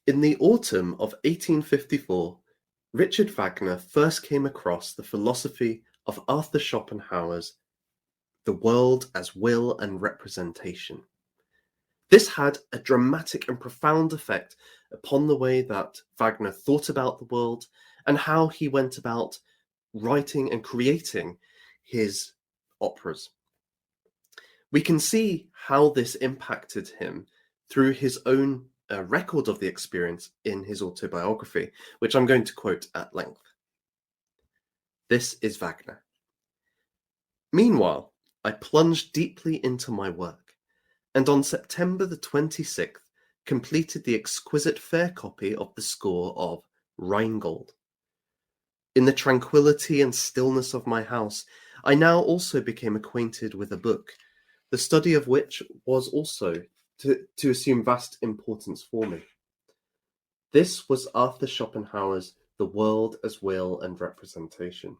In the autumn of 1854, Richard Wagner first came across the philosophy of Arthur Schopenhauer's The World as Will and Representation. This had a dramatic and profound effect upon the way that Wagner thought about the world and how he went about writing and creating his operas. We can see how this impacted him through his own record of the experience in his autobiography, which I'm going to quote at length. This is Wagner. Meanwhile, I plunged deeply into my work, and on September the 26th completed the exquisite fair copy of the score of Rheingold. In the tranquillity and stillness of my house, I now also became acquainted with a book, the study of which was also to assume vast importance for me. This was Arthur Schopenhauer's The World as Will and Representation.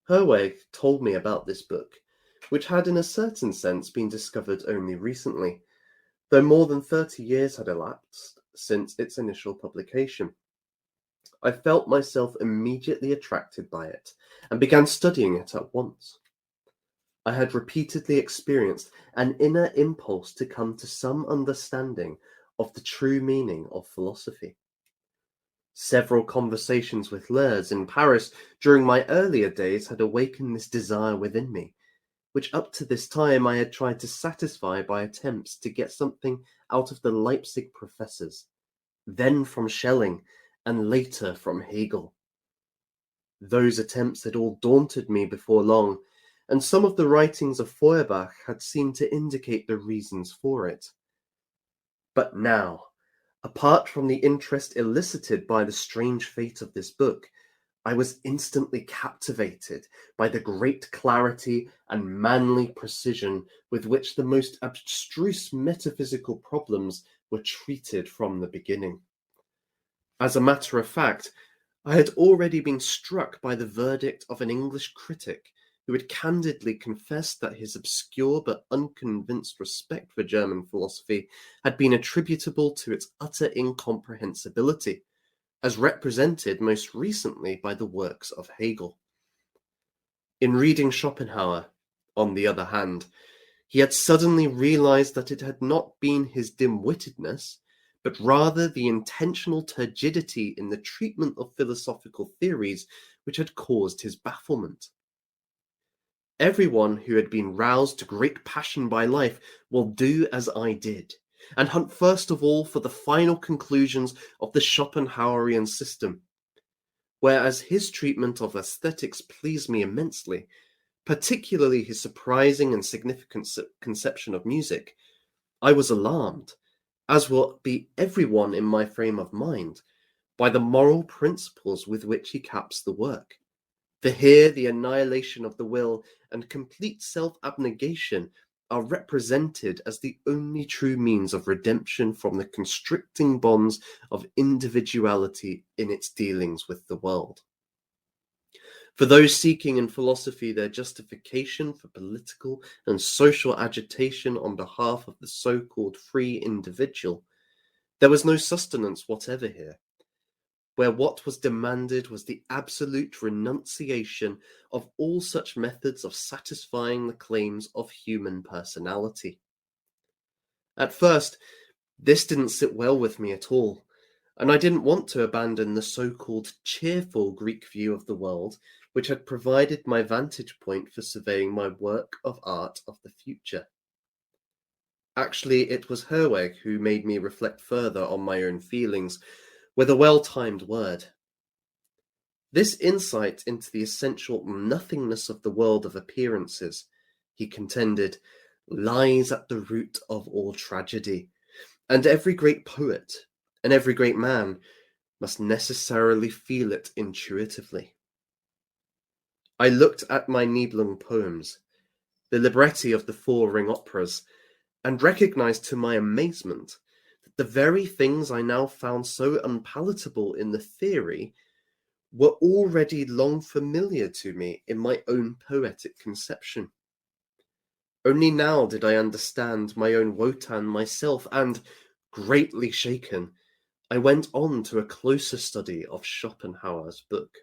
Herweg told me about this book, which had in a certain sense been discovered only recently, though more than 30 years had elapsed since its initial publication. I felt myself immediately attracted by it and began studying it at once. I had repeatedly experienced an inner impulse to come to some understanding of the true meaning of philosophy. Several conversations with Lers in Paris during my earlier days had awakened this desire within me, which up to this time I had tried to satisfy by attempts to get something out of the Leipzig professors, then from Schelling, and later from Hegel. Those attempts had all daunted me before long, and some of the writings of Feuerbach had seemed to indicate the reasons for it. But now, apart from the interest elicited by the strange fate of this book, I was instantly captivated by the great clarity and manly precision with which the most abstruse metaphysical problems were treated from the beginning. As a matter of fact, I had already been struck by the verdict of an English critic who had candidly confessed that his obscure but unconvinced respect for German philosophy had been attributable to its utter incomprehensibility, as represented most recently by the works of Hegel. In reading Schopenhauer, on the other hand, he had suddenly realized that it had not been his dim-wittedness, but rather the intentional turgidity in the treatment of philosophical theories which had caused his bafflement. Everyone who had been roused to great passion by life will do as I did, and hunt first of all for the final conclusions of the Schopenhauerian system. Whereas his treatment of aesthetics pleased me immensely, particularly his surprising and significant conception of music, I was alarmed, as will be everyone in my frame of mind, by the moral principles with which he caps the work. For here the annihilation of the will and complete self-abnegation are represented as the only true means of redemption from the constricting bonds of individuality in its dealings with the world. For those seeking in philosophy their justification for political and social agitation on behalf of the so-called free individual, there was no sustenance whatever here, where what was demanded was the absolute renunciation of all such methods of satisfying the claims of human personality. At first, this didn't sit well with me at all, and I didn't want to abandon the so-called cheerful Greek view of the world, which had provided my vantage point for surveying my work of art of the future. Actually, it was Herweg who made me reflect further on my own feelings, with a well-timed word. This insight into the essential nothingness of the world of appearances, he contended, lies at the root of all tragedy, and every great poet and every great man must necessarily feel it intuitively. I looked at my Nibelung poems, the libretti of the four ring operas, and recognized to my amazement that the very things I now found so unpalatable in the theory were already long familiar to me in my own poetic conception. Only now did I understand my own Wotan myself, and, greatly shaken, I went on to a closer study of Schopenhauer's book.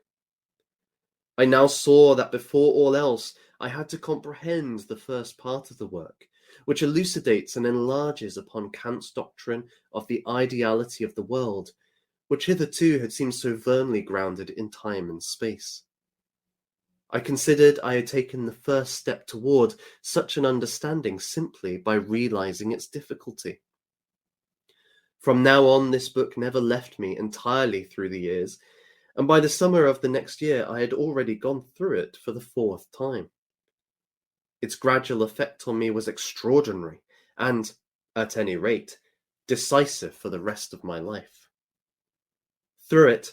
I now saw that before all else, I had to comprehend the first part of the work, which elucidates and enlarges upon Kant's doctrine of the ideality of the world, which hitherto had seemed so firmly grounded in time and space. I considered I had taken the first step toward such an understanding simply by realizing its difficulty. From now on, this book never left me entirely through the years, and by the summer of the next year I had already gone through it for the 4th time. Its gradual effect on me was extraordinary and, at any rate, decisive for the rest of my life. Through it,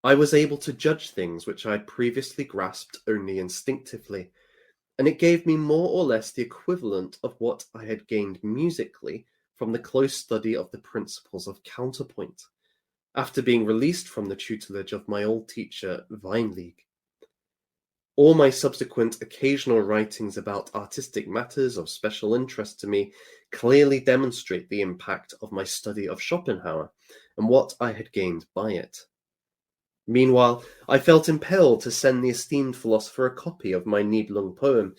I was able to judge things which I had previously grasped only instinctively, and it gave me more or less the equivalent of what I had gained musically from the close study of the principles of counterpoint, after being released from the tutelage of my old teacher, Weinlig. All my subsequent occasional writings about artistic matters of special interest to me clearly demonstrate the impact of my study of Schopenhauer and what I had gained by it. Meanwhile, I felt impelled to send the esteemed philosopher a copy of my Nibelung poem.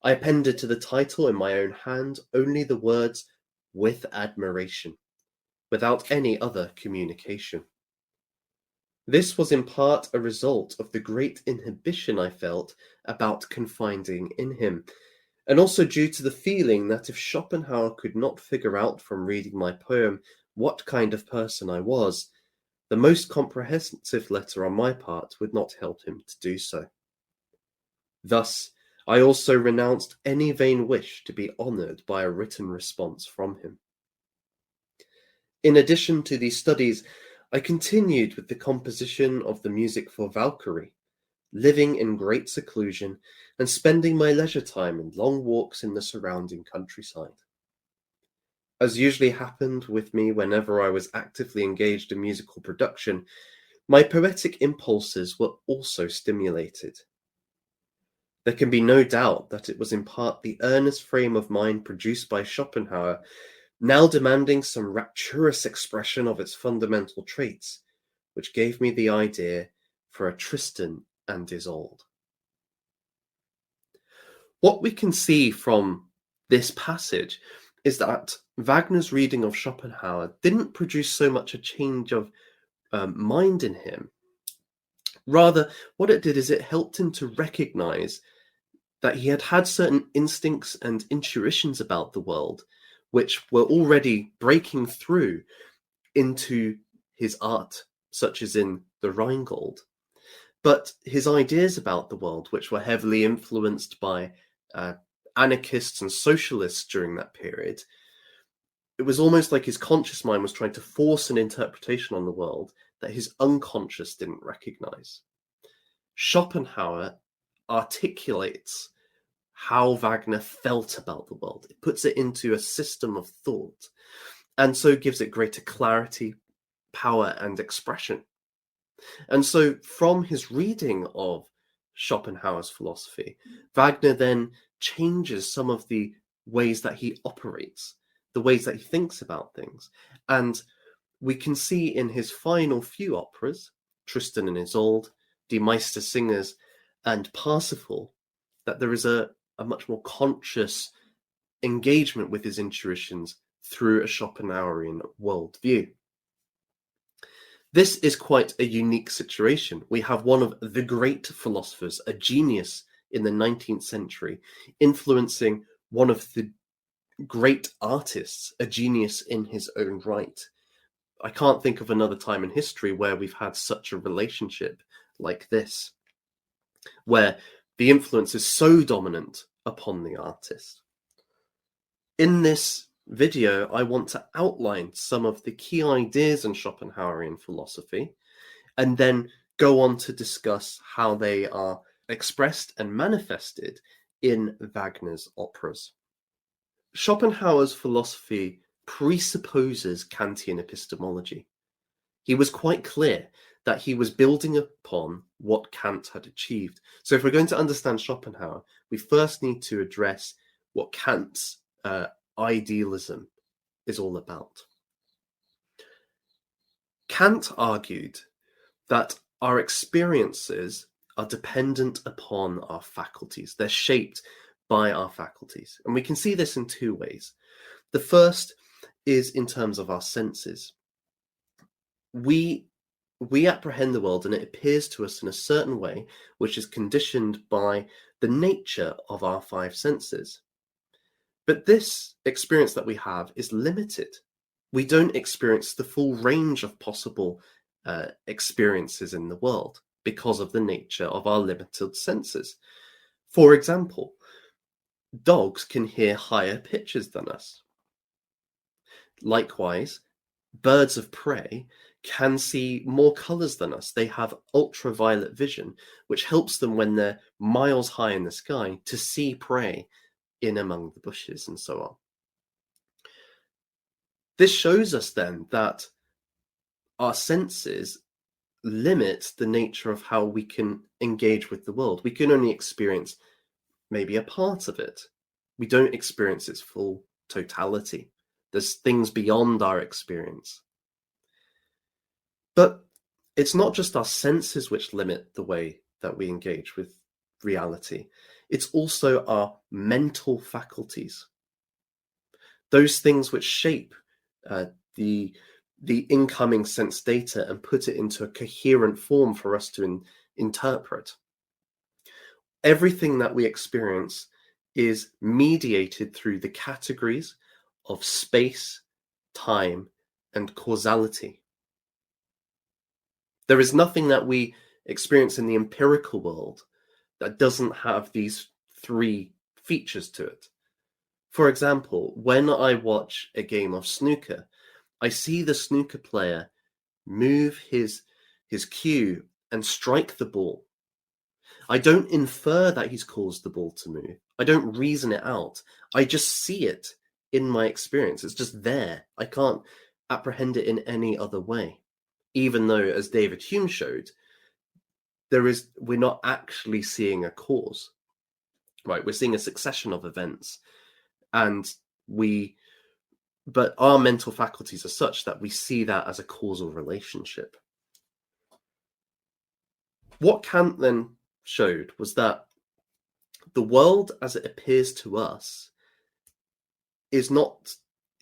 I appended to the title in my own hand only the words, "with admiration," without any other communication. This was in part a result of the great inhibition I felt about confiding in him, and also due to the feeling that if Schopenhauer could not figure out from reading my poem what kind of person I was, the most comprehensive letter on my part would not help him to do so. Thus, I also renounced any vain wish to be honoured by a written response from him. In addition to these studies, I continued with the composition of the music for Valkyrie, living in great seclusion and spending my leisure time in long walks in the surrounding countryside. As usually happened with me whenever I was actively engaged in musical production, my poetic impulses were also stimulated. There can be no doubt that it was in part the earnest frame of mind produced by Schopenhauer, now demanding some rapturous expression of its fundamental traits, which gave me the idea for a Tristan and Isolde. What we can see from this passage is that Wagner's reading of Schopenhauer didn't produce so much a change of mind in him. Rather, what it did is it helped him to recognize that he had had certain instincts and intuitions about the world, which were already breaking through into his art, such as in the Rheingold. But his ideas about the world, which were heavily influenced by anarchists and socialists during that period, it was almost like his conscious mind was trying to force an interpretation on the world that his unconscious didn't recognize. Schopenhauer articulates how Wagner felt about the world. It puts it into a system of thought, and so gives it greater clarity, power, and expression. And so from his reading of Schopenhauer's philosophy, Wagner then changes some of the ways that he operates, the ways that he thinks about things. And we can see in his final few operas, Tristan and Isolde, Die Meistersingers, and Parsifal, that there is a much more conscious engagement with his intuitions through a Schopenhauerian worldview. This is quite a unique situation. We have one of the great philosophers, a genius in the 19th century, influencing one of the great artists, a genius in his own right. I can't think of another time in history where we've had such a relationship like this, where the influence is so dominant upon the artist. In this video, I want to outline some of the key ideas in Schopenhauerian philosophy, and then go on to discuss how they are expressed and manifested in Wagner's operas. Schopenhauer's philosophy presupposes Kantian epistemology. He was quite clear that he was building upon what Kant had achieved. So if we're going to understand Schopenhauer, we first need to address what Kant's idealism is all about. Kant argued that our experiences are dependent upon our faculties. They're shaped by our faculties. And we can see this in two ways. The first is in terms of our senses. We apprehend the world and it appears to us in a certain way, which is conditioned by the nature of our five senses. But this experience that we have is limited. We don't experience the full range of possible experiences in the world because of the nature of our limited senses. For example, dogs can hear higher pitches than us. Likewise, birds of prey can see more colors than us. They have ultraviolet vision, which helps them when they're miles high in the sky to see prey in among the bushes and so on. This shows us then that our senses limit the nature of how we can engage with the world. We can only experience maybe a part of it. We don't experience its full totality. There's things beyond our experience. But it's not just our senses which limit the way that we engage with reality. It's also our mental faculties. Those things which shape the incoming sense data and put it into a coherent form for us to interpret. Everything that we experience is mediated through the categories of space, time, and causality. There is nothing that we experience in the empirical world that doesn't have these three features to it. For example, when I watch a game of snooker, I see the snooker player move his cue and strike the ball. I don't infer that he's caused the ball to move. I don't reason it out. I just see it in my experience. It's just there. I can't apprehend it in any other way. Even though, as David Hume showed, we're not actually seeing a cause, right? We're seeing a succession of events, but our mental faculties are such that we see that as a causal relationship. What Kant then showed was that the world as it appears to us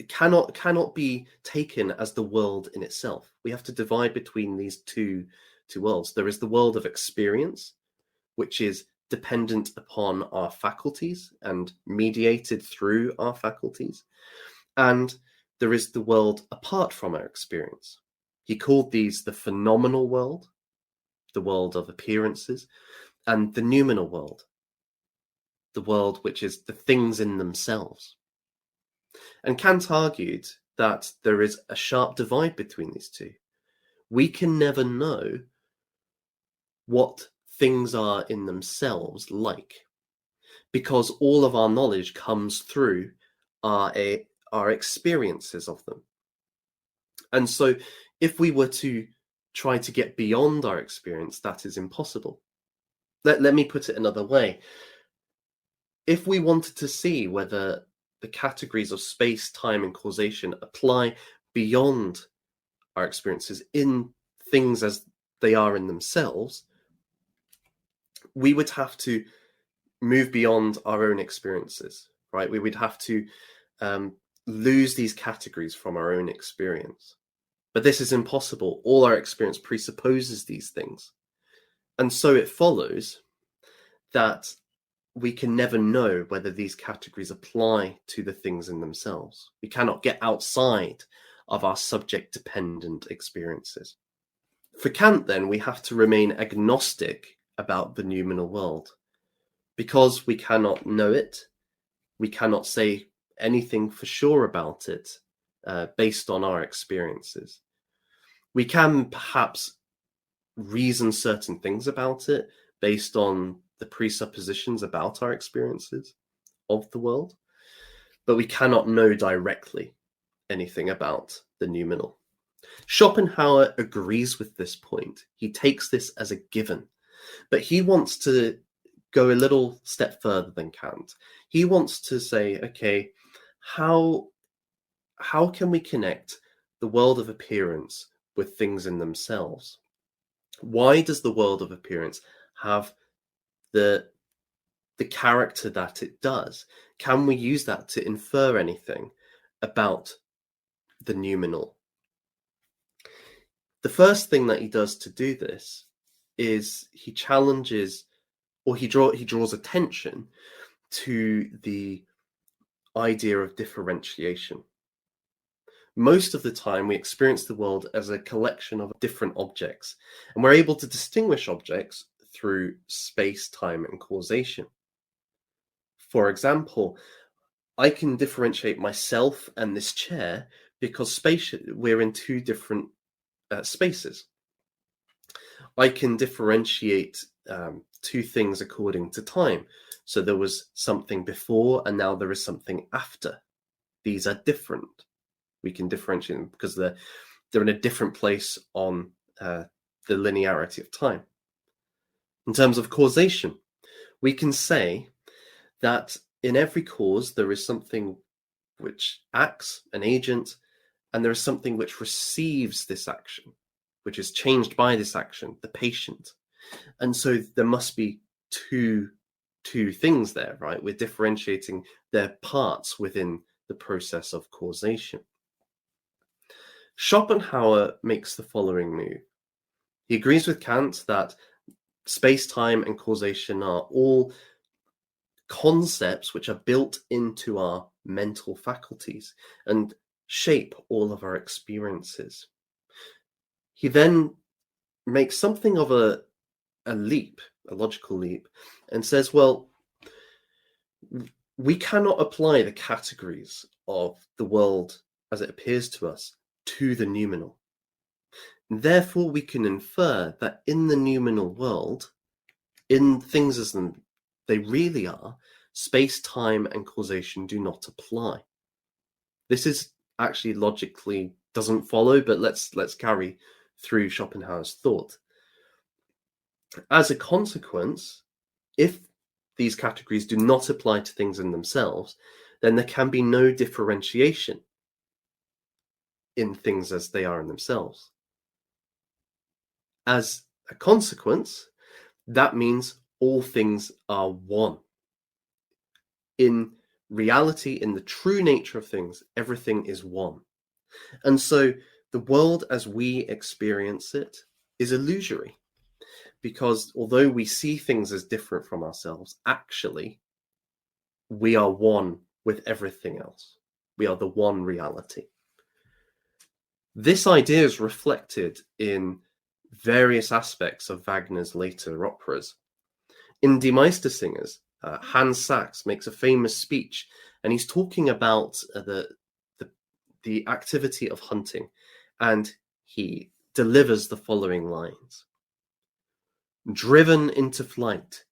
cannot be taken as the world in itself. We have to divide between these two worlds. There is the world of experience, which is dependent upon our faculties and mediated through our faculties. And there is the world apart from our experience. He called these the phenomenal world, the world of appearances, and the noumenal world, the world which is the things in themselves. And Kant argued that there is a sharp divide between these two. We can never know what things are in themselves like, because all of our knowledge comes through our experiences of them. And so if we were to try to get beyond our experience, that is impossible. Let me put it another way. If we wanted to see whether the categories of space, time, and causation apply beyond our experiences in things as they are in themselves, we would have to move beyond our own experiences, right? We would have to lose these categories from our own experience. But this is impossible. All our experience presupposes these things. And so it follows that we can never know whether these categories apply to the things in themselves. We cannot get outside of our subject-dependent experiences. For Kant, then, we have to remain agnostic about the noumenal world. Because we cannot know it, we cannot say anything for sure about it based on our experiences. We can perhaps reason certain things about it based on the presuppositions about our experiences of the world, but we cannot know directly anything about the noumenal. Schopenhauer agrees with this point. He takes this as a given, but he wants to go a little step further than Kant. He wants to say, okay, how can we connect the world of appearance with things in themselves? Why does the world of appearance have the character that it does? Can we use that to infer anything about the noumenal? The first thing that he does to do this is he challenges, or he draws attention to the idea of differentiation. Most of the time, we experience the world as a collection of different objects, and we're able to distinguish objects through space, time, and causation. For example, I can differentiate myself and this chair because we're in two different spaces. I can differentiate two things according to time. So there was something before and now there is something after. These are different. We can differentiate them because they're in a different place on the linearity of time. In terms of causation, we can say that in every cause there is something which acts, an agent, and there is something which receives this action, which is changed by this action, the patient. And so there must be two things there, right? We're differentiating their parts within the process of causation. Schopenhauer makes the following move. He agrees with Kant that space-time and causation are all concepts which are built into our mental faculties and shape all of our experiences. He then makes something of a leap, a logical leap, and says, well, we cannot apply the categories of the world as it appears to us to the noumenal. Therefore, we can infer that in the noumenal world, in things as they really are, space, time, and causation do not apply. This is actually logically doesn't follow, but let's carry through Schopenhauer's thought. As a consequence, if these categories do not apply to things in themselves, then there can be no differentiation in things as they are in themselves. As a consequence, that means all things are one. In reality, in the true nature of things, everything is one. And so the world as we experience it is illusory, because although we see things as different from ourselves, actually, we are one with everything else. We are the one reality. This idea is reflected in various aspects of Wagner's later operas. In Die Meistersingers, Hans Sachs makes a famous speech, and he's talking about the activity of hunting, and he delivers the following lines. Driven into flight,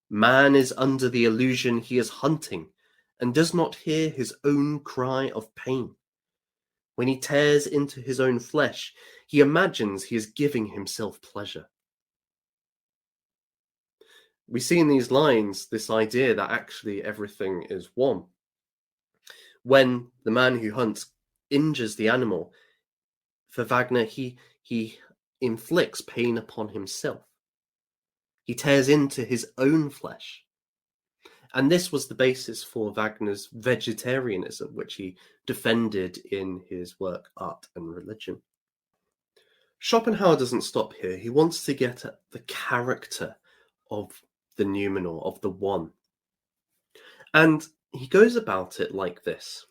man is under the illusion he is hunting and does not hear his own cry of pain. When he tears into his own flesh, he imagines he is giving himself pleasure. We see in these lines this idea that actually everything is one. When the man who hunts injures the animal, for Wagner, he inflicts pain upon himself. He tears into his own flesh. And this was the basis for Wagner's vegetarianism, which he defended in his work Art and Religion. Schopenhauer doesn't stop here. He wants to get at the character of the noumenal, of the one. And he goes about it like this.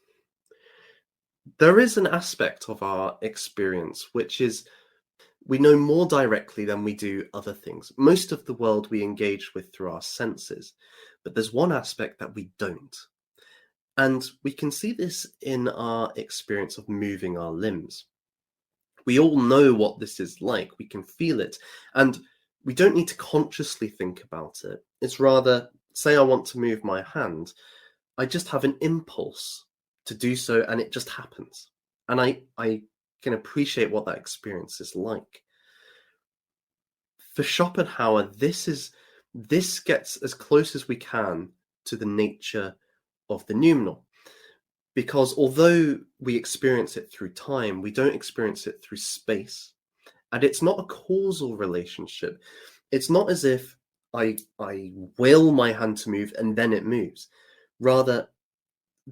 There is an aspect of our experience which is we know more directly than we do other things. Most of the world we engage with through our senses, but there's one aspect that we don't. And we can see this in our experience of moving our limbs. We all know what this is like. We can feel it. And we don't need to consciously think about it. It's rather, say I want to move my hand, I just have an impulse to do so, and it just happens. And I can appreciate what that experience is like. For Schopenhauer, this gets as close as we can to the nature of the noumenal. Because although we experience it through time, we don't experience it through space. And it's not a causal relationship. It's not as if I will my hand to move and then it moves. Rather,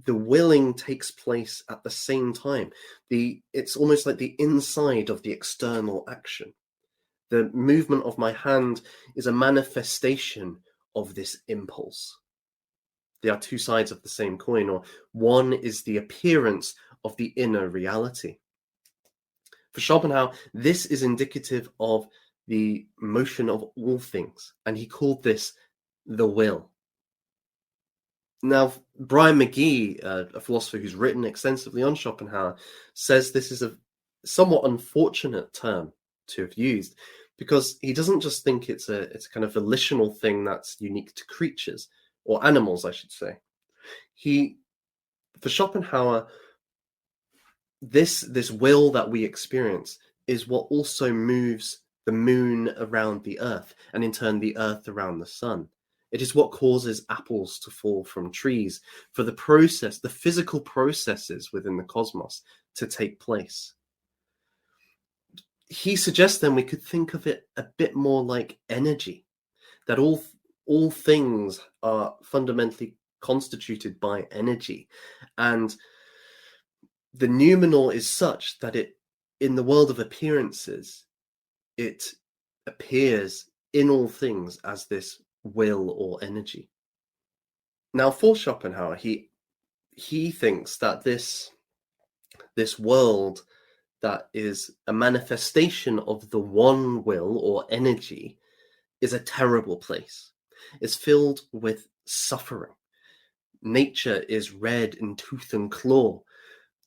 the willing takes place at the same time. It's almost like the inside of the external action. The movement of my hand is a manifestation of this impulse. They are two sides of the same coin, or one is the appearance of the inner reality. For Schopenhauer, this is indicative of the motion of all things, and he called this the will. Now, Brian McGee, a philosopher who's written extensively on Schopenhauer, says this is a somewhat unfortunate term to have used, because he doesn't just think it's a kind of volitional thing that's unique to creatures, or animals, I should say. For Schopenhauer, this will that we experience is what also moves the moon around the earth, and in turn the earth around the sun. It is what causes apples to fall from trees, for the physical processes within the cosmos to take place. He suggests then we could think of it a bit more like energy, that all things are fundamentally constituted by energy, and the noumenal is such that in the world of appearances, it appears in all things as this will or energy. Now, for Schopenhauer, he thinks that this world that is a manifestation of the one will or energy is a terrible place. It's filled with suffering. Nature is red in tooth and claw,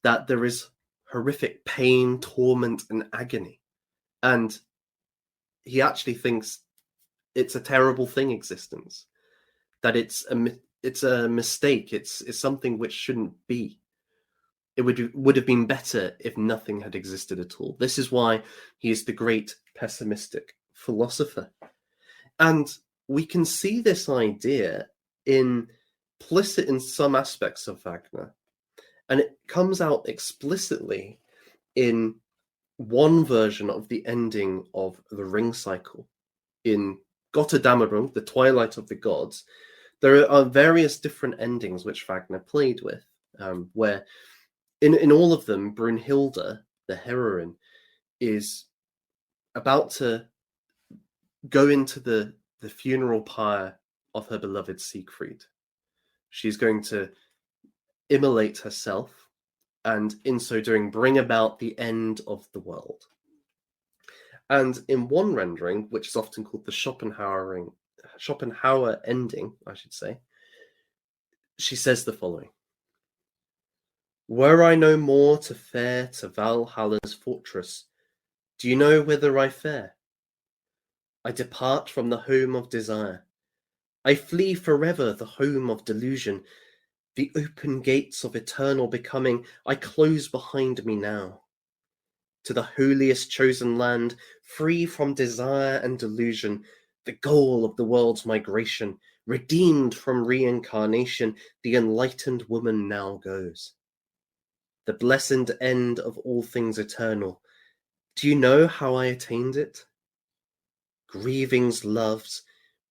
that there is horrific pain, torment, and agony. And he actually thinks it's a terrible thing, existence, that it's a mistake, it's something which shouldn't be. It would have been better if nothing had existed at all. This is why he is the great pessimistic philosopher. And we can see this idea implicit in some aspects of Wagner. And it comes out explicitly in one version of the ending of the Ring Cycle. In Gotterdammerung, the Twilight of the Gods, there are various different endings which Wagner played with, where in all of them, Brunhilde, the heroine, is about to go into the funeral pyre of her beloved Siegfried. She's going to immolate herself, and in so doing, bring about the end of the world. And in one rendering, which is often called the Schopenhauer ending, I should say, she says the following: "Were I no more to fare to Valhalla's fortress, do you know whither I fare? I depart from the home of desire. I flee forever the home of delusion. The open gates of eternal becoming I close behind me now. To the holiest chosen land, free from desire and delusion, the goal of the world's migration, redeemed from reincarnation, the enlightened woman now goes. The blessed end of all things eternal. Do you know how I attained it? Grieving's love's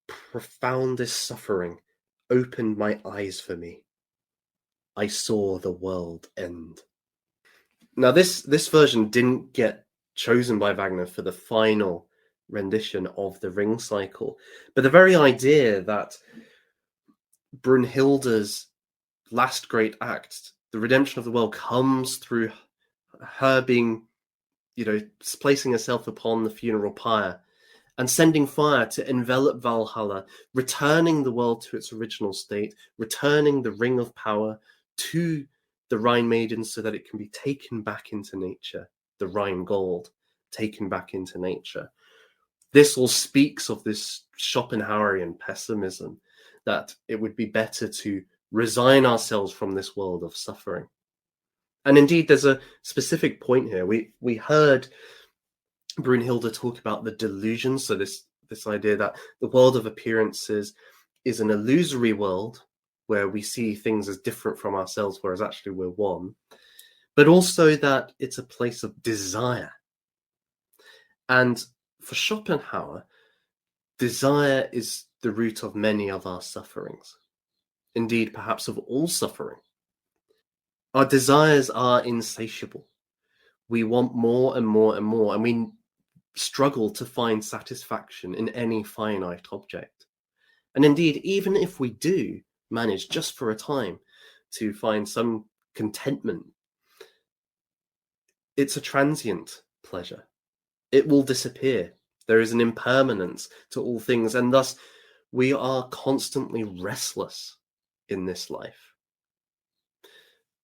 profoundest suffering opened my eyes for me. I saw the world end." Now, this version didn't get chosen by Wagner for the final rendition of the Ring Cycle, but the very idea that Brunhilde's last great act, the redemption of the world, comes through her being, placing herself upon the funeral pyre and sending fire to envelop Valhalla, returning the world to its original state, returning the ring of power to the Rhine Maiden so that it can be taken back into nature, the Rhine Gold taken back into nature. This all speaks of this Schopenhauerian pessimism, that it would be better to resign ourselves from this world of suffering. And indeed, there's a specific point here. We heard Brunhilde talk about the delusion, so this idea that the world of appearances is an illusory world where we see things as different from ourselves, whereas actually we're one, but also that it's a place of desire. And for Schopenhauer, desire is the root of many of our sufferings. Indeed, perhaps of all suffering. Our desires are insatiable. We want more and more and more, and we struggle to find satisfaction in any finite object. And indeed, even if we do manage just for a time to find some contentment, it's a transient pleasure. It will disappear. There is an impermanence to all things, and thus we are constantly restless in this life.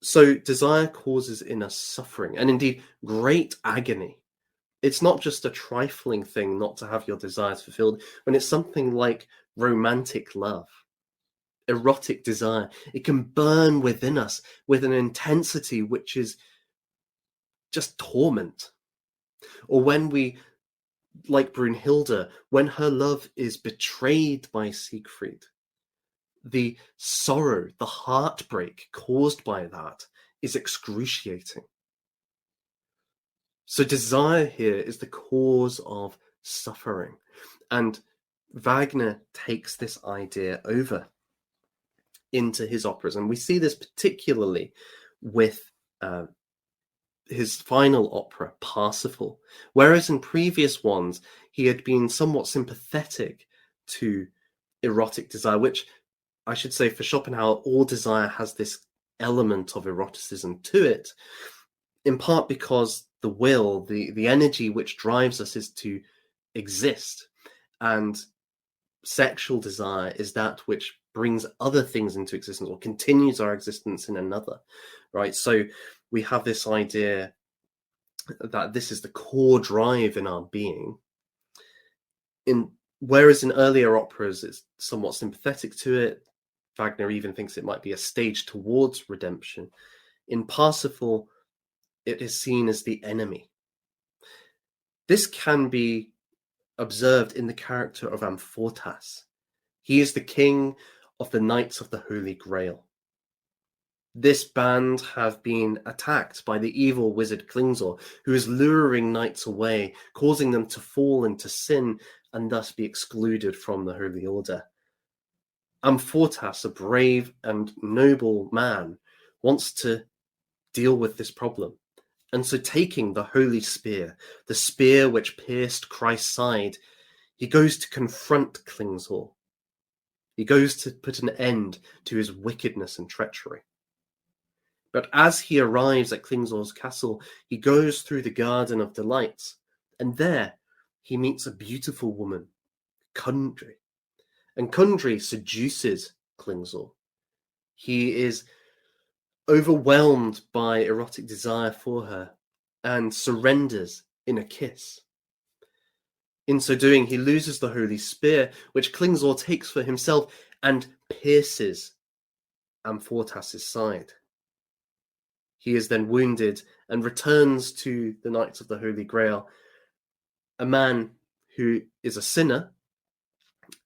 So desire causes in us suffering, and indeed great agony. It's not just a trifling thing not to have your desires fulfilled, when it's something like romantic love, erotic desire. It can burn within us with an intensity which is just torment. Or when we, like Brunhilde, when her love is betrayed by Siegfried, the sorrow, the heartbreak caused by that is excruciating. So desire here is the cause of suffering. And Wagner takes this idea over into his operas. And we see this particularly with his final opera, Parsifal. Whereas in previous ones, he had been somewhat sympathetic to erotic desire, which I should say for Schopenhauer, all desire has this element of eroticism to it, in part because the will, the energy which drives us is to exist. And sexual desire is that which brings other things into existence or continues our existence in another, right? So we have this idea that this is the core drive in our being. Whereas in earlier operas, it's somewhat sympathetic to it. Wagner even thinks it might be a stage towards redemption. In Parsifal, it is seen as the enemy. This can be observed in the character of Amfortas. He is the king of the Knights of the Holy Grail. This band have been attacked by the evil wizard Klingsor, who is luring knights away, causing them to fall into sin and thus be excluded from the Holy Order. Amfortas, a brave and noble man, wants to deal with this problem. And so taking the holy spear, the spear which pierced Christ's side, he goes to confront Klingsor. He goes to put an end to his wickedness and treachery. But as he arrives at Klingsor's castle, he goes through the Garden of Delights, and there he meets a beautiful woman, Kundry. And Kundry seduces Klingsor. He is overwhelmed by erotic desire for her and surrenders in a kiss. In so doing, he loses the holy spear, which Klingsor takes for himself and pierces Amfortas' side. He is then wounded and returns to the Knights of the Holy Grail, a man who is a sinner,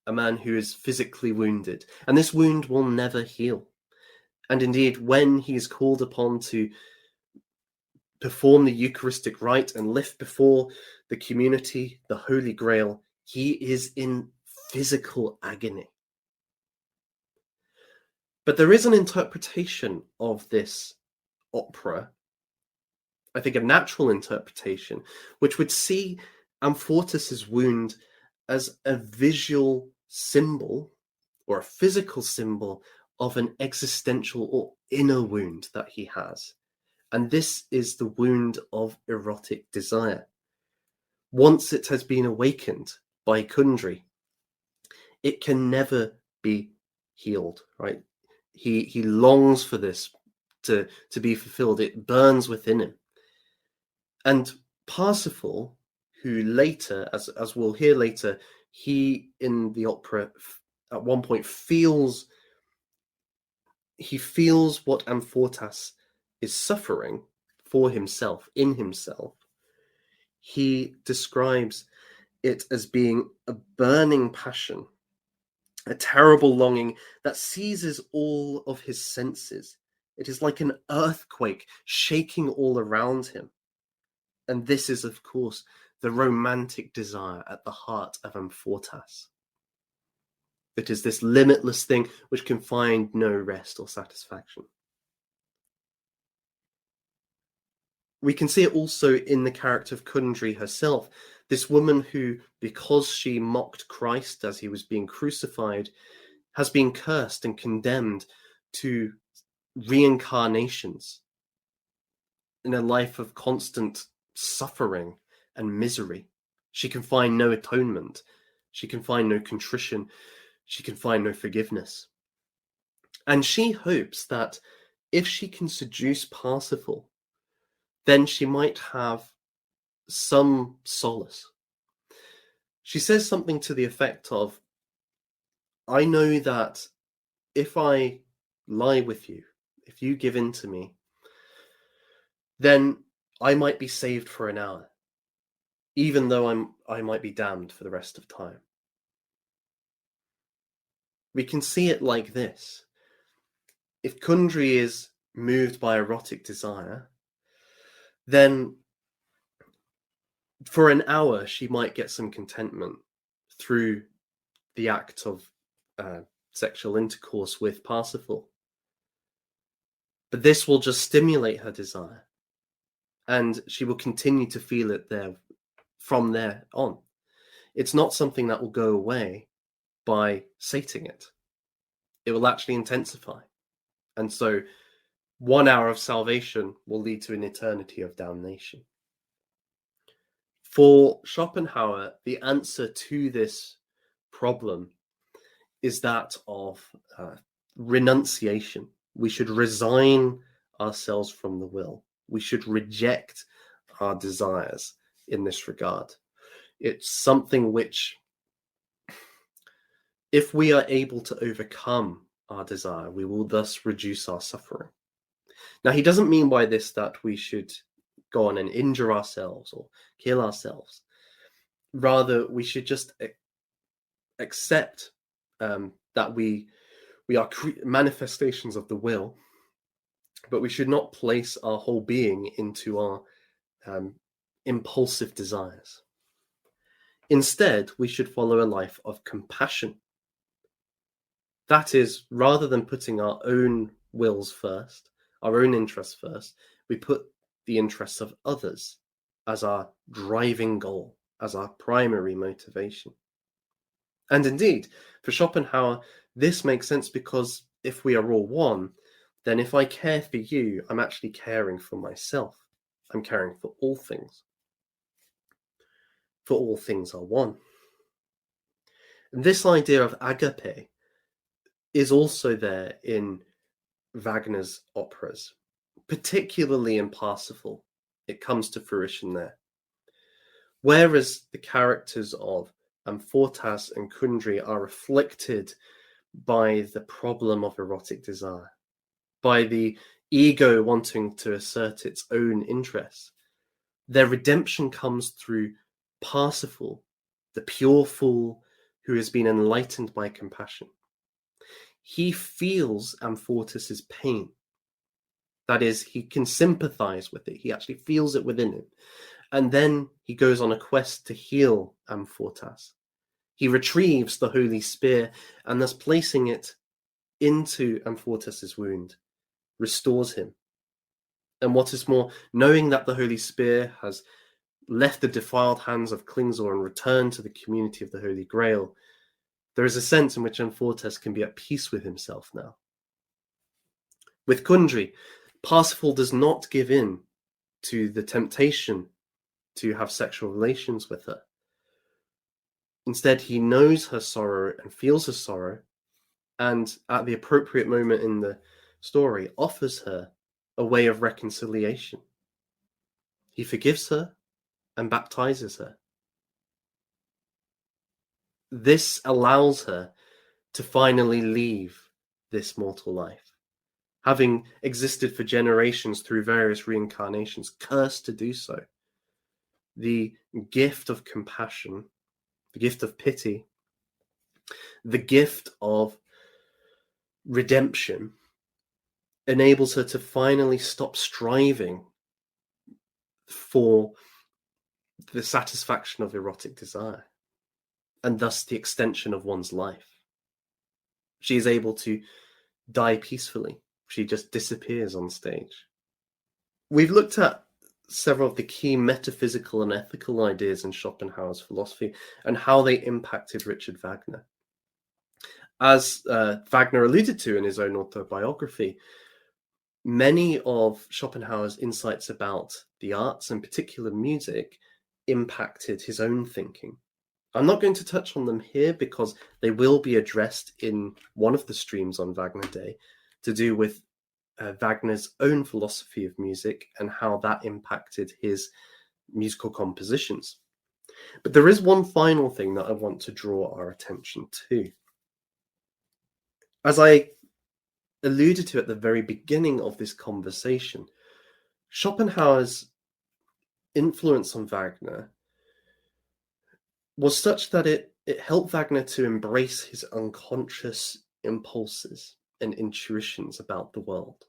a man who is physically wounded, and this wound will never heal. And indeed, when he is called upon to perform the Eucharistic rite and lift before the community the Holy Grail, he is in physical agony. But there is an interpretation of this opera, I think a natural interpretation, which would see Amfortas' wound as a visual symbol or a physical symbol of an existential or inner wound that he has. And this is the wound of erotic desire. Once it has been awakened by Kundry, it can never be healed, right? He longs for this to be fulfilled. It burns within him. And Parsifal, who later, as we'll hear later, he in the opera at one point feels what Amfortas is suffering for himself, in himself. He describes it as being a burning passion a terrible longing that seizes all of his senses. It is like an earthquake shaking all around him. And this is, of course, the romantic desire at the heart of Amfortas. It is this limitless thing which can find no rest or satisfaction. We can see it also in the character of Kundry herself, this woman who, because she mocked Christ as he was being crucified, has been cursed and condemned to reincarnations in a life of constant suffering and misery. She can find no atonement. She can find no contrition. She can find no forgiveness. And she hopes that if she can seduce Parsifal, then she might have some solace. She says something to the effect of, I know that if I lie with you, if you give in to me, then I might be saved for an hour, even though I might be damned for the rest of time. We can see it like this. If Kundry is moved by erotic desire, then for an hour she might get some contentment through the act of sexual intercourse with Parsifal. But this will just stimulate her desire, and she will continue to feel it there from there on. It's not something that will go away by sating it. It will actually intensify. And so 1 hour of salvation will lead to an eternity of damnation. For Schopenhauer, the answer to this problem is that of renunciation. We should resign ourselves from the will. We should reject our desires in this regard. It's something which, if we are able to overcome our desire, we will thus reduce our suffering. Now, he doesn't mean by this that we should go on and injure ourselves or kill ourselves. Rather, we should just accept that we are manifestations of the will, but we should not place our whole being into our impulsive desires. Instead, we should follow a life of compassion. That is, rather than putting our own wills first, our own interests first, we put the interests of others as our driving goal, as our primary motivation. And indeed, for Schopenhauer, this makes sense because if we are all one, then if I care for you, I'm actually caring for myself. I'm caring for all things. For all things are one. And this idea of agape is also there in Wagner's operas, particularly in Parsifal. It comes to fruition there. Whereas the characters of Amfortas and Kundry are afflicted by the problem of erotic desire, by the ego wanting to assert its own interests, their redemption comes through Parsifal, the pure fool who has been enlightened by compassion. He feels Amfortas's pain. That is, he can sympathize with it. He actually feels it within him. And then he goes on a quest to heal Amfortas. He retrieves the holy spear and thus placing it into Amfortas's wound, restores him. And what is more, knowing that the holy spear has left the defiled hands of Klingsor and returned to the community of the Holy Grail, there is a sense in which Amfortas can be at peace with himself now. With Kundry, Parsifal does not give in to the temptation to have sexual relations with her. Instead, he knows her sorrow and feels her sorrow, and at the appropriate moment in the story, offers her a way of reconciliation. He forgives her and baptizes her. This allows her to finally leave this mortal life, having existed for generations through various reincarnations, cursed to do so. The gift of compassion, the gift of pity, The gift of redemption enables her to finally stop striving for the satisfaction of erotic desire, and thus the extension of one's life. She is able to die peacefully. She just disappears on stage. We've looked at several of the key metaphysical and ethical ideas in Schopenhauer's philosophy and how they impacted Richard Wagner. As Wagner alluded to in his own autobiography, many of Schopenhauer's insights about the arts, in particular music, impacted his own thinking. I'm not going to touch on them here because they will be addressed in one of the streams on Wagner Day to do with Wagner's own philosophy of music and how that impacted his musical compositions. But there is one final thing that I want to draw our attention to. As I alluded to at the very beginning of this conversation, Schopenhauer's influence on Wagner was such that it helped Wagner to embrace his unconscious impulses and intuitions about the world.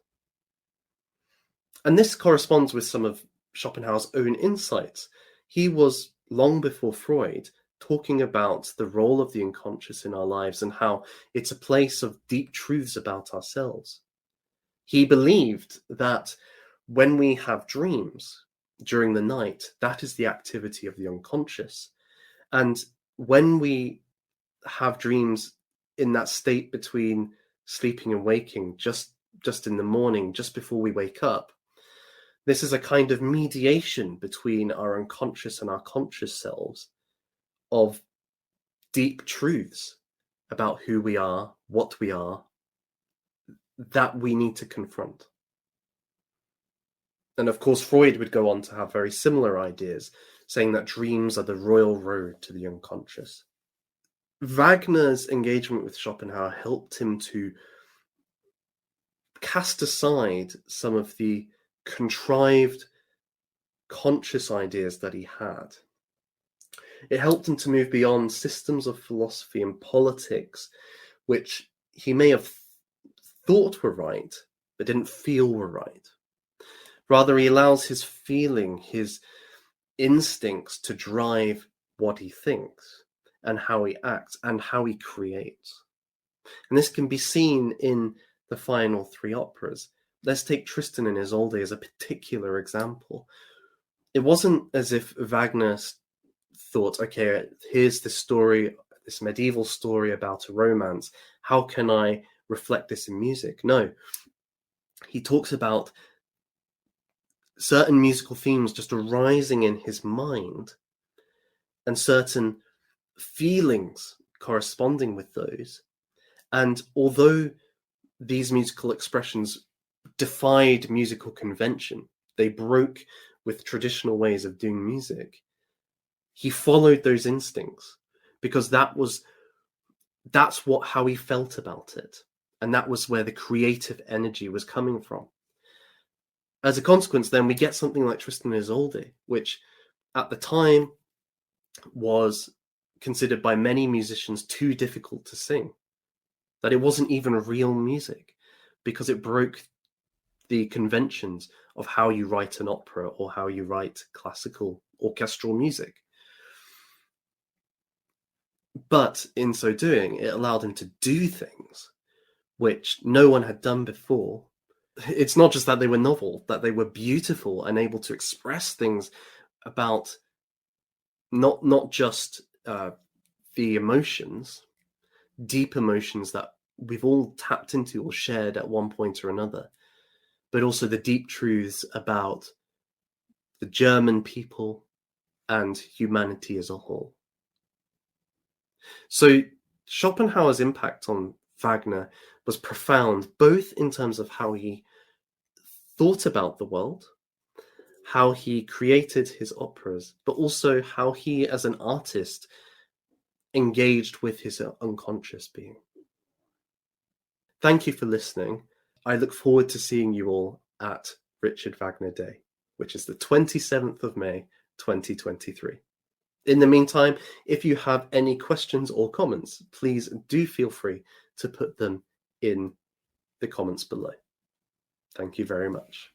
And this corresponds with some of Schopenhauer's own insights. He was, long before Freud, talking about the role of the unconscious in our lives and how it's a place of deep truths about ourselves. He believed that when we have dreams during the night, that is the activity of the unconscious. And when we have dreams in that state between sleeping and waking, just in the morning, just before we wake up, this is a kind of mediation between our unconscious and our conscious selves of deep truths about who we are, what we are, that we need to confront. And of course, Freud would go on to have very similar ideas, saying that dreams are the royal road to the unconscious. Wagner's engagement with Schopenhauer helped him to cast aside some of the contrived conscious ideas that he had. It helped him to move beyond systems of philosophy and politics, which he may have thought were right, but didn't feel were right. Rather, he allows his feeling, his instincts to drive what he thinks and how he acts and how he creates. And this can be seen in the final three operas. Let's take Tristan and Isolde as a particular example. It wasn't as if Wagner thought, okay, here's this story, this medieval story about a romance. How can I reflect this in music? No. He talks about certain musical themes just arising in his mind and certain feelings corresponding with those. And although these musical expressions defied musical convention, they broke with traditional ways of doing music, he followed those instincts because that's how he felt about it. And that was where the creative energy was coming from. As a consequence, then, we get something like Tristan and Isolde, which at the time was considered by many musicians too difficult to sing, that it wasn't even real music because it broke the conventions of how you write an opera or how you write classical orchestral music. But in so doing, it allowed him to do things which no one had done before. It's not just that they were novel, that they were beautiful and able to express things about not just the emotions, deep emotions that we've all tapped into or shared at one point or another, but also the deep truths about the German people and humanity as a whole. So Schopenhauer's impact on Wagner was profound, both in terms of how he thought about the world, how he created his operas, but also how he, as an artist, engaged with his unconscious being. Thank you for listening. I look forward to seeing you all at Richard Wagner Day, which is the 27th of May, 2023. In the meantime, if you have any questions or comments, please do feel free to put them in the comments below. Thank you very much.